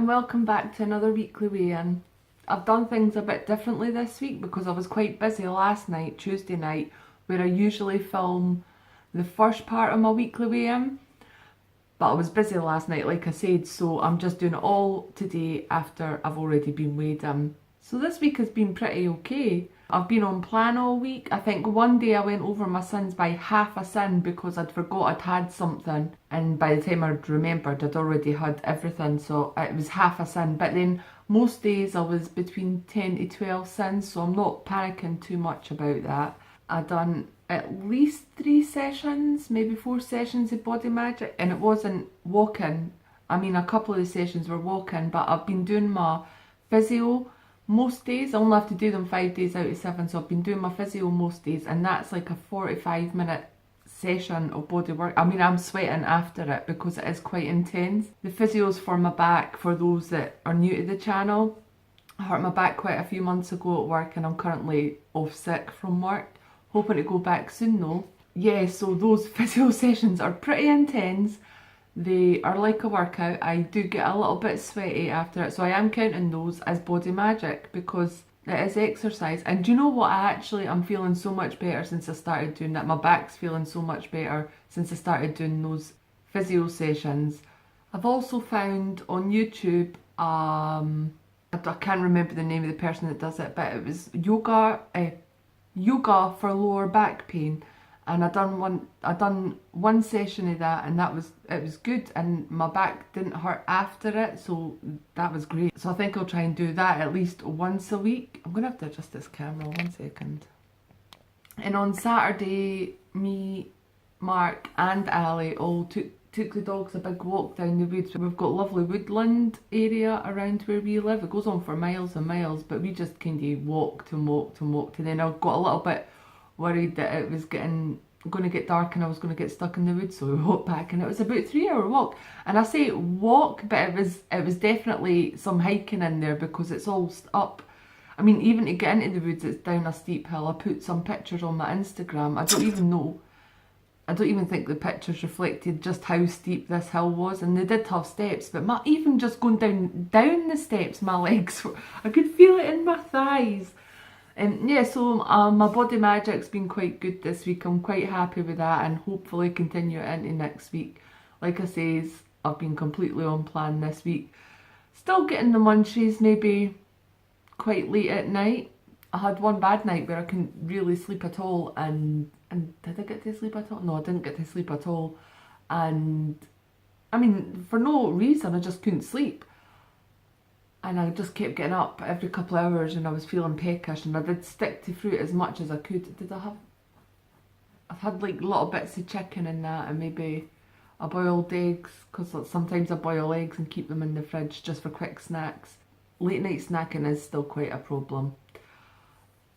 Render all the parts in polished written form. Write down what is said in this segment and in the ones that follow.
and welcome back to another weekly weigh-in. I've done things a bit differently this week because I was quite busy last night, Tuesday night, where I usually film the first part of my weekly weigh-in. But I was busy last night, like I said, so I'm just doing it all today after I've already been weighed in. So this week has been pretty okay. I've been on plan all week. I think one day I went over my sins by half a sin because I'd forgot I'd had something, and by the time I'd remembered I'd already had everything, so it was half a sin. But then most days I was between 10 to 12 sins, so I'm not panicking too much about that. I done at least 3 sessions, maybe 4 sessions of Body Magic, and it wasn't walking. I mean, a couple of the sessions were walking, but I've been doing my physio most days. I only have to do them 5 days out of 7, so I've been doing my physio most days, and that's like a 45-minute session of body work. I mean, I'm sweating after it because it is quite intense. The physio's for my back, for those that are new to the channel. I hurt my back quite a few months ago at work, and I'm currently off sick from work. Hoping to go back soon though. Yeah, so those physio sessions are pretty intense. They are like a workout. I do get a little bit sweaty after it, so I am counting those as Body Magic because it is exercise. And do you know what? I'm feeling so much better since I started doing that. My back's feeling so much better since I started doing those physio sessions. I've also found on YouTube, I can't remember the name of the person that does it, but it was yoga for lower back pain, and I done one session of that, and it was good, and my back didn't hurt after it, so that was great. So I think I'll try and do that at least once a week. I'm gonna have to adjust this camera 1 second. And on Saturday, me, Mark and Ali all took the dogs a big walk down the woods. We've got lovely woodland area around where we live. It goes on for miles and miles, but we just kind of walked and walked and walked, and then I got a little bit worried that it was going to get dark and I was going to get stuck in the woods, so we walked back, and it was about a 3-hour walk. And I say walk, but it was definitely some hiking in there because it's all up. I mean, even to get into the woods, it's down a steep hill. I put some pictures on my Instagram. I don't even think the pictures reflected just how steep this hill was, and they did have steps, but even just going down the steps, my legs, I could feel it in my thighs. Yeah, so my Body Magic's been quite good this week. I'm quite happy with that, and hopefully continue it into next week. Like I says, I've been completely on plan this week. Still getting the munchies, maybe quite late at night. I had one bad night where I couldn't really sleep at all, and did I get to sleep at all? No, I didn't get to sleep at all. And I mean, for no reason, I just couldn't sleep. And I just kept getting up every couple of hours, and I was feeling peckish, and I did stick to fruit as much as I could. I've had like little bits of chicken in that, and maybe I boiled eggs, because sometimes I boil eggs and keep them in the fridge just for quick snacks. Late night snacking is still quite a problem.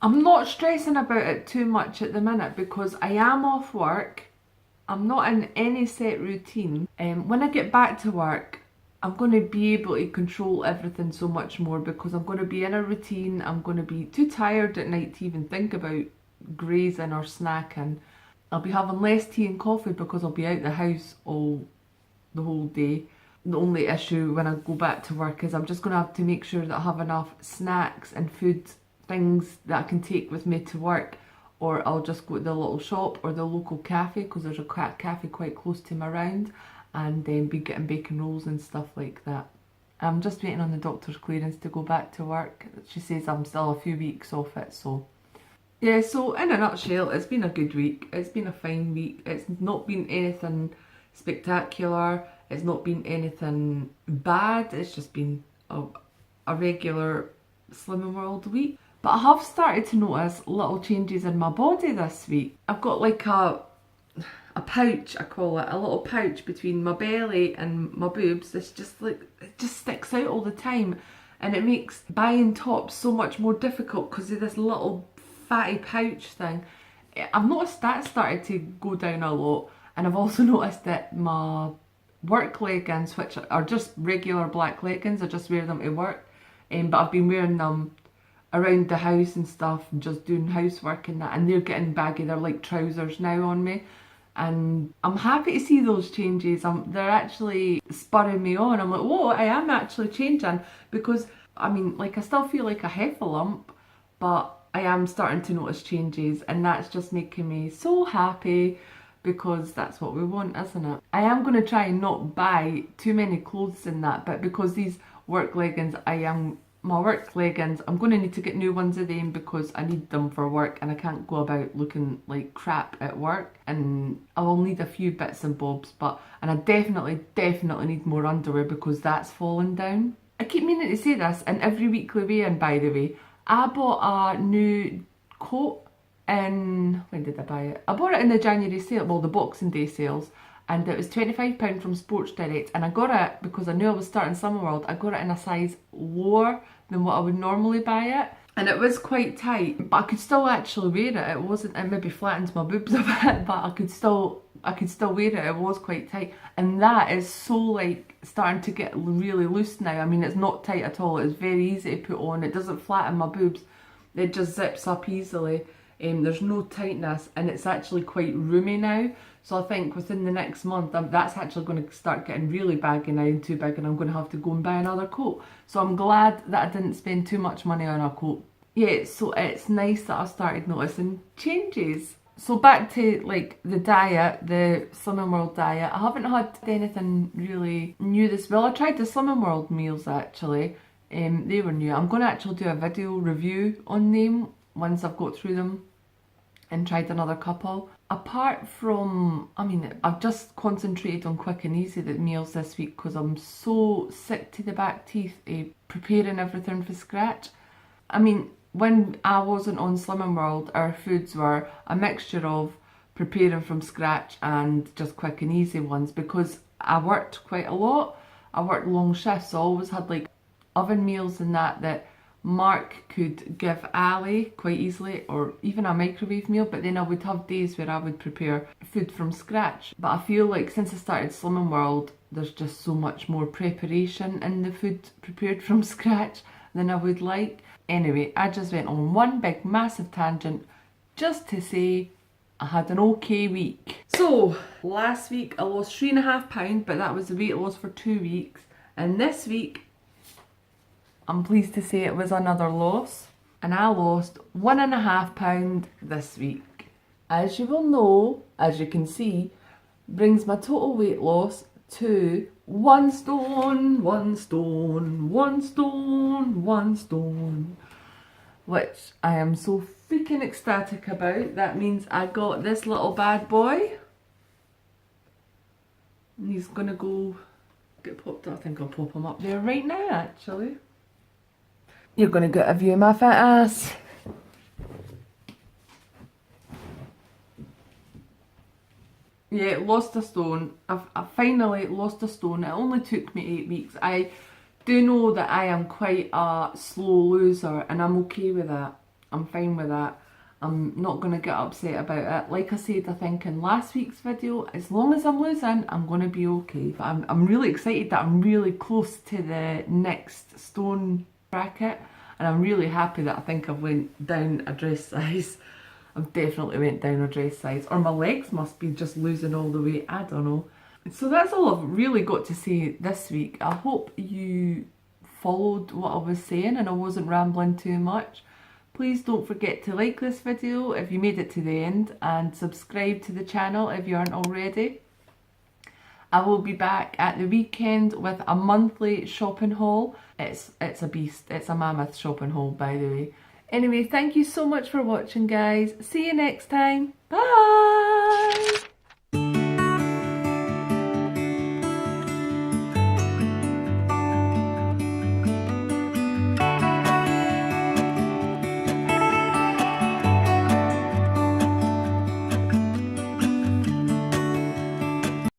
I'm not stressing about it too much at the minute because I am off work. I'm not in any set routine. When I get back to work, I'm going to be able to control everything so much more because I'm going to be in a routine. I'm going to be too tired at night to even think about grazing or snacking. I'll be having less tea and coffee because I'll be out the house the whole day. The only issue when I go back to work is I'm just going to have to make sure that I have enough snacks and food things that I can take with me to work, or I'll just go to the little shop or the local cafe, because there's a cafe quite close to my round, and then be getting bacon rolls and stuff like that. I'm just waiting on the doctor's clearance to go back to work. She says I'm still a few weeks off it, so yeah. So in a nutshell, it's been a good week. It's been a fine week. It's not been anything spectacular. It's not been anything bad. It's just been a regular Slimming World week. But I have started to notice little changes in my body this week. I've got like a pouch, I call it, a little pouch between my belly and my boobs. It's just like, it just sticks out all the time, and it makes buying tops so much more difficult because of this little fatty pouch thing. I've noticed that started to go down a lot, and I've also noticed that my work leggings, which are just regular black leggings, I just wear them to work, but I've been wearing them around the house and stuff, and just doing housework and that, and they're getting baggy. They're like trousers now on me, and I'm happy to see those changes. They're actually spurring me on. I'm like, whoa, I am actually changing, because I mean, like, I still feel like a heffalump, but I am starting to notice changes, and that's just making me so happy, because that's what we want, isn't it? I am going to try and not buy too many clothes in that, but because these work leggings, my work leggings, I'm going to need to get new ones of them, because I need them for work and I can't go about looking like crap at work, and I will need a few bits and bobs, and I definitely need more underwear, because that's fallen down. I keep meaning to say this in every weekly weigh-in, by the way. I bought a new coat in, when did I buy it? I bought it in the January sale, well, the Boxing Day sales, and it was £25 from Sports Direct, and I got it because I knew I was starting Summer World. I got it in a size lower than what I would normally buy it, and it was quite tight, but I could still actually wear it. It maybe flattens my boobs a bit, but I could still wear it. It was quite tight, and that is so like starting to get really loose now. I mean, it's not tight at all. It's very easy to put on. It doesn't flatten my boobs. It just zips up easily. There's no tightness, and it's actually quite roomy now. So I think within the next month, that's actually going to start getting really baggy now and too big, and I'm going to have to go and buy another coat. So I'm glad that I didn't spend too much money on a coat. Yeah, so it's nice that I started noticing changes. So back to like the diet, the Slimming World diet. I haven't had anything really new this. Well, I tried the Slimming World meals actually. They were new. I'm going to actually do a video review on them once I've got through them and tried another couple. Apart from, I mean, I've just concentrated on quick and easy meals this week, because I'm so sick to the back teeth preparing everything from scratch. I mean, when I wasn't on Slimming World, our foods were a mixture of preparing from scratch and just quick and easy ones, because I worked quite a lot. I worked long shifts, so I always had like oven meals and that Mark could give Ali quite easily, or even a microwave meal, but then I would have days where I would prepare food from scratch. But I feel like since I started Slimming World, there's just so much more preparation in the food prepared from scratch than I would like. Anyway, I just went on one big massive tangent just to say I had an okay week. So last week I lost £3.5, but that was the weight loss for 2 weeks, and this week I'm pleased to say it was another loss, and I lost £1.5 this week. As you will know, as you can see, brings my total weight loss to 1 stone, 1 stone, 1 stone, 1 stone, which I am so freaking ecstatic about. That means I got this little bad boy, and he's gonna go get popped up. I think I'll pop him up there right now actually. You're gonna get a view of my fat ass. Yeah, lost a stone. I finally lost a stone. It only took me 8 weeks. I do know that I am quite a slow loser, and I'm okay with that. I'm fine with that. I'm not going to get upset about it. Like I said, I think in last week's video, as long as I'm losing, I'm going to be okay. But I'm really excited that I'm really close to the next stone bracket, and I'm really happy that I think I've went down a dress size. I've definitely went down a dress size, or my legs must be just losing all the weight, I don't know. So that's all I've really got to say this week. I hope you followed what I was saying and I wasn't rambling too much. Please don't forget to like this video if you made it to the end, and subscribe to the channel if you aren't already. I will be back at the weekend with a monthly shopping haul. It's a beast. It's a mammoth shopping haul, by the way. Anyway, thank you so much for watching, guys. See you next time. Bye!